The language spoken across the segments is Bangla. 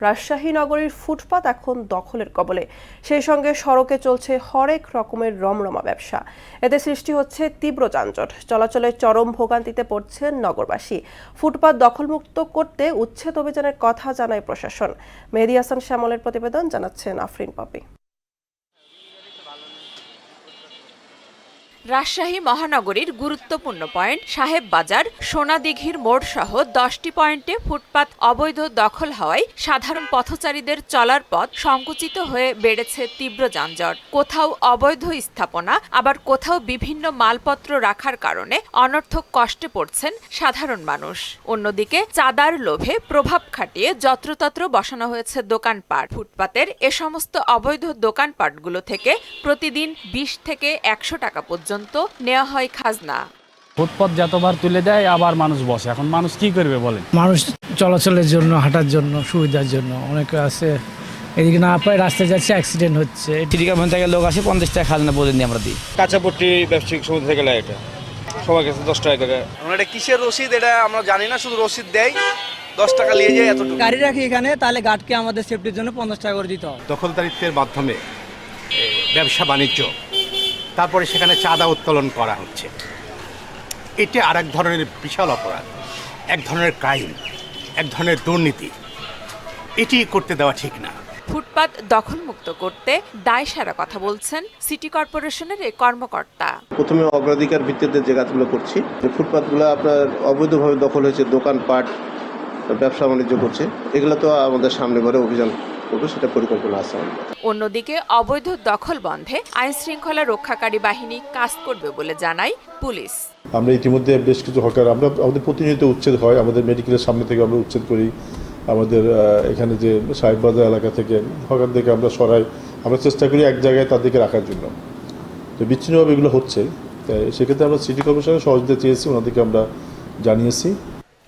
রাজশাহী নগরীর ফুটপাত এখন দখলের কবলে, সেই সঙ্গে সড়কে চলছে হরেক রকমের রমরমা ব্যবসা। এতে সৃষ্টি হচ্ছে তীব্র যানজট, চলাচলে চরম ভোগান্তিতে পড়ছেন নগরবাসী। ফুটপাত দখলমুক্ত করতে উচ্ছেদ অভিযানের কথা জানায় প্রশাসন। মেহেদী হাসান শ্যামলের প্রতিবেদন, জানাচ্ছেন আফরিন পপি। রাজশাহী মহানগরীর গুরুত্বপূর্ণ পয়েন্ট সাহেব বাজার, সোনাদিঘির মোড় সহ 10টি পয়েন্টে ফুটপাত অবৈধ দখল হওয়ায় সাধারণ পথচারীদের চলার পথ সংকুচিত হয়ে বেড়েছে তীব্র যানজট। কোথাও অবৈধ স্থাপনা, আবার কোথাও বিভিন্ন মালপত্র রাখার কারণে অনর্থক কষ্টে পড়ছেন সাধারণ মানুষ। অন্যদিকে চাঁদার লোভে প্রভাব খাটিয়ে যত্রতত্র বসানো হয়েছে দোকানপাট। ফুটপাতের এ সমস্ত অবৈধ দোকানপাটগুলো থেকে প্রতিদিন 20 থেকে 100 টাকা পর্যন্ত নেওয়া হয় খাজনা। ফুটপাত যতবার তুলে দেয় আবার মানুষ বসে, এখন মানুষ কি করবে বলেন? মানুষ চলাচলের জন্য, হাঁটার জন্য, সুবিধার জন্য অনেকে আছে, এদিকে না পায় রাস্তায় যাচ্ছে, অ্যাক্সিডেন্ট হচ্ছে। চিড়িকাভন থেকে লোক আসে 50 টাকা খাজনা প্রতিদিন আমরা দিই। কাঁচাপট্টি ব্যবসায়িক সমিতি থেকে লাগে, এটা সবার কাছে 10 টাকা করে। এটা কিসের রসিদ এটা আমরা জানি না, শুধু রসিদ দেয় 10 টাকা নিয়ে যায় এতটুকু। গাড়ি রাখি এখানে, তাহলে গার্ডকে আমাদের সেফটির জন্য 50 টাকা করে দিতে হয়। দখলদারিত্বের মাধ্যমে ব্যবসা বাণিজ্য, তারপরে সেখানে চাঁদা উত্তোলন করা হচ্ছে। এটা আরেক ধরনের বিশাল অপরাধ, এক ধরনের ক্রাইম, এক ধরনের দুর্নীতি। এটি করতে দেওয়া ঠিক না। ফুটপাত দখলমুক্ত করতে দায়সারা কথা বলছেন সিটি কর্পোরেশনের এই কর্মকর্তা। প্রথমে অগ্রাধিকার ভিত্তিতে যে কাজগুলো করছি, যে ফুটপাতগুলো আপনার অবৈধভাবে দখল হয়েছে, দোকানপাট ব্যবসা বাণিজ্য করছে, এগুলো তো আমাদের সামনে বারে অভিযান করবো, সেটা পরিকল্পনা আছে আমাদের। অন্যদিকে অবৈধ দখল বন্ধে আইন শৃঙ্খলা রক্ষাকারী বাহিনী কাজ করবে বলে জানায় পুলিশ। আমরা ইতিমধ্যে বেশ কিছু হকার, আমাদের প্রতিনিয়ত উচ্ছেদ হয়, আমাদের মেডিকেলের সামনে থেকে আমরা উচ্ছেদ করি, আমাদের এখানে যে সাহেববাজার এলাকা থেকে হকারদেরকে আমরা সরাই, আমরা চেষ্টা করি এক জায়গায় তাদেরকে রাখার জন্য। তো বিচ্ছিন্নভাবে এগুলো হচ্ছে, সেক্ষেত্রে আমরা সিটি কর্পোরেশনের সহযোগিতা চেয়েছি, ওনাদেরকে আমরা জানিয়েছি।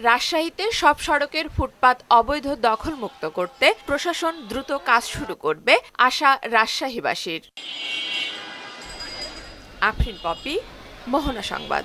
রাজশাহীতে সব সড়কের ফুটপাত অবৈধ দখলমুক্ত করতে প্রশাসন দ্রুত কাজ শুরু করবে আশা রাজশাহীবাসীর। আফরিন পপি, মোহনা সংবাদ।